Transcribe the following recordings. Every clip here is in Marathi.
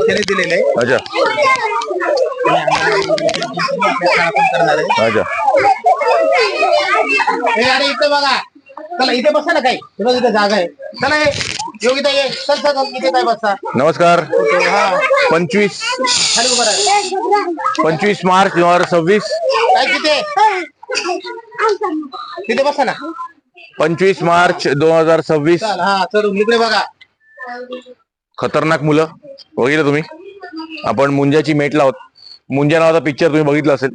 त्याने दिलेलं आहे. अच्छा अच्छा. अरे इथं बघा, चला इथे बसा ना. काही तुला इथे जागा आहे. चला हे योगिता ये, चल चल इथे काय बसा. नमस्कार. हा 25 खाली उभा राहा. 25 मार्च 2026. काय तिथे तिथे बसा ना. 25 मार्च 2026. चल हा चल इकडे बघा. खतरनाक मुलं बघितलं तुम्ही. आपण मुंजाची मेटला आहोत. मुंजा नावाचा पिक्चर तुम्ही बघितला असेल,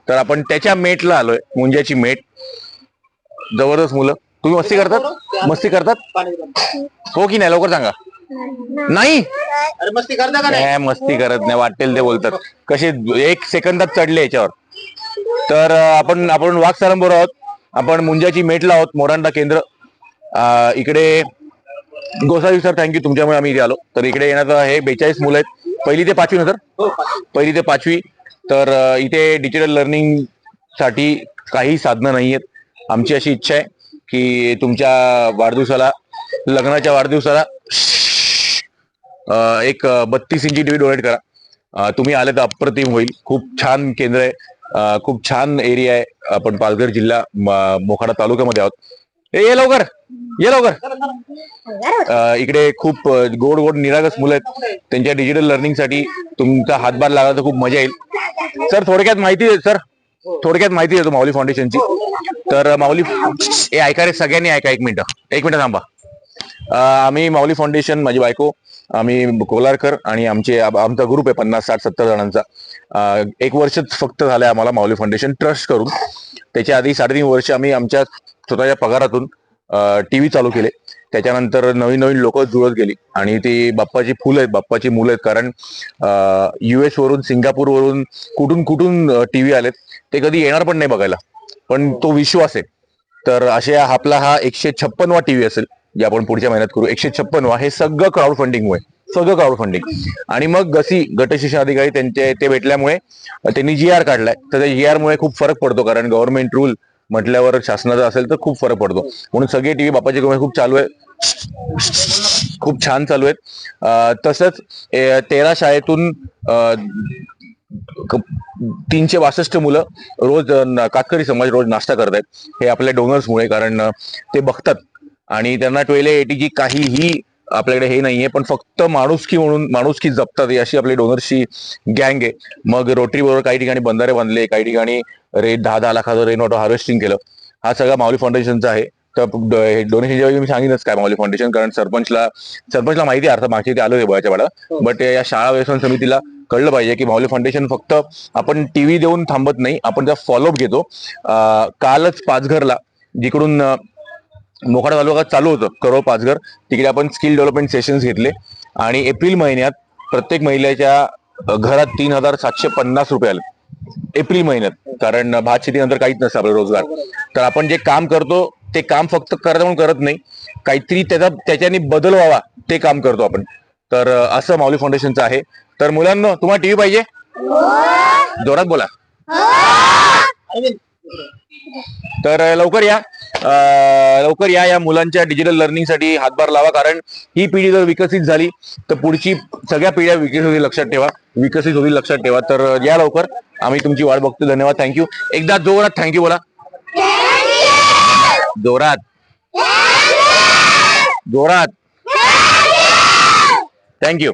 तर आपण त्याच्या मेटला आलोय. मुंजाची मेट. जबरदस्त मुलं. तुम्ही मस्ती करतात? मस्ती करतात हो की नाही? लवकर सांगा. नाही अरे मस्ती करता का नाही? मस्ती करत नाही. वाटेल ते बोलतात. कसे 1 सेकंदात चढले याच्यावर. तर आपण वाघ सारंबरोबर आहोत. आपण मुंजाची मेटला आहोत. मोरांडा केंद्र. इकडे गोसावी सर, थँक्यू, तुमच्यामुळे आम्ही इथे आलो. तर इकडे येण्याचं हे 42 मुलं आहेत. 1ली ते 5वी ना सर? 1ली ते 5वी. तर इथे डिजिटल लर्निंग साठी काही साधनं नाही आहेत. आमची अशी इच्छा आहे की तुमच्या वाढदिवसाला, लग्नाच्या वाढदिवसाला एक 32 इंची टीव्ही डोनेट करा. तुम्ही आले तर अप्रतिम होईल. खूप छान केंद्र आहे. खूप छान एरिया आहे. आपण पालघर जिल्हा मोखाडा तालुक्यामध्ये आहोत. ये लवकर, ये लवकर. इकडे खूप गोड गोड निरागस मुलं आहेत. त्यांच्या डिजिटल लर्निंग साठी तुमचा हातभार लागला तर खूप मजा येईल. सर थोडक्यात माहिती दे सर. थोडक्यात माहिती देतो माऊली फाउंडेशनची. तर माऊली हे ऐका रे, सगळ्यांनी ऐका. 1 मिनिट थांबा. आम्ही माऊली फाउंडेशन, माझी बायको, आम्ही कोलारकर आणि आमचा ग्रुप आहे 50, 60, 70 जणांचा. 1 वर्ष फक्त झालंय आम्हाला माऊली फाउंडेशन ट्रस्ट करून. त्याच्या आधी 3.5 वर्ष आम्ही आमच्या स्वतःच्या पगारातून टीव्ही चालू केले. त्याच्यानंतर नवीन लोक जुळत गेली आणि ती बाप्पाची फुलं आहेत, बाप्पाची मुलं आहेत. कारण US वरून, सिंगापूर वरून, कुठून टीव्ही आलेत. ते कधी येणार पण नाही बघायला, पण तो विश्वास आहे. तर आपला हा 156वा टीव्ही असेल जे आपण पुढच्या महिन्यात करू. 156वा. हे सगळं क्राऊड फंडिंगमुळे, सगळं क्राऊड फंडिंग. आणि मग गट शिक्षण अधिकारी ते भेटल्यामुळे त्यांनी GR काढलाय. तर त्या GR मुळे खूप फरक पडतो. कारण गव्हर्नमेंट रूल म्हटल्यावर शासनाचा असेल तर खूप फरक पडतो. म्हणून सगळे टीव्ही बाप्पाची खूप चालू आहे. खूप छान चालू आहेत. तसंच 13 शाळेतून 362 मुलं रोज, कातकरी समाज रोज नाश्ता करतायत. हे आपल्या डोनर्समुळे. कारण ते बघतात आणि त्यांना 1280 काहीही आपल्याकडे हे नाहीये, पण फक्त माणुसकी म्हणून माणुसकी जपतात. अशी आपली डोनर्सची गँग आहे. मग रोटरी बरोबर काही ठिकाणी बंधारे बांधले, काही ठिकाणी 10 लाखाचं रेन वॉटर हार्वेस्टिंग केलं. हा सगळा माऊली फाउंडेशनचा आहे. तर डोनेशनच्या वेळी मी सांगितलंच काय माऊली फाउंडेशन. कारण सरपंचला माहिती आहे, अर्थ मागची ते आलो आहे बळाच्या बाळा. बट या शाळा व्यवस्थापन समितीला कळलं पाहिजे की माऊली फाउंडेशन फक्त आपण टीव्ही देऊन थांबत नाही, आपण त्या फॉलोअप घेतो. कालच पाचघरला, जिकडून मोखाडा तालुका चालू होतं, करोळ पाचघर, तिकडे आपण स्किल डेव्हलपमेंट सेशन्स घेतले. आणि एप्रिल महिन्यात प्रत्येक महिलेच्या घरात 3750 रुपये आले. एप्रिल महिन्यात. कारण भात शेतीनंतर काहीच नसतं आपलं रोजगार. तर आपण जे काम करतो ते काम फक्त करत म्हणून करत नाही, काहीतरी त्याच्याने बदल व्हावा ते काम करतो आपण. तर असं माऊली फाउंडेशनचं आहे. तर मुलांना, तुम्हाला टीव्ही पाहिजे? जोरात बोला. तर लवकर या. या मुलांच्या डिजिटल लर्निंग साठी हातभार लावा. कारण ही पिढी जर विकसित झाली तर पुढची सगळ्या पिढ्या विकसित होतील, लक्षात ठेवा. तर या लवकर. आम्ही तुमची वाट बघतो. धन्यवाद. थँक्यू. एकदा जोरात थँक्यू बोला. जोरात. थँक्यू.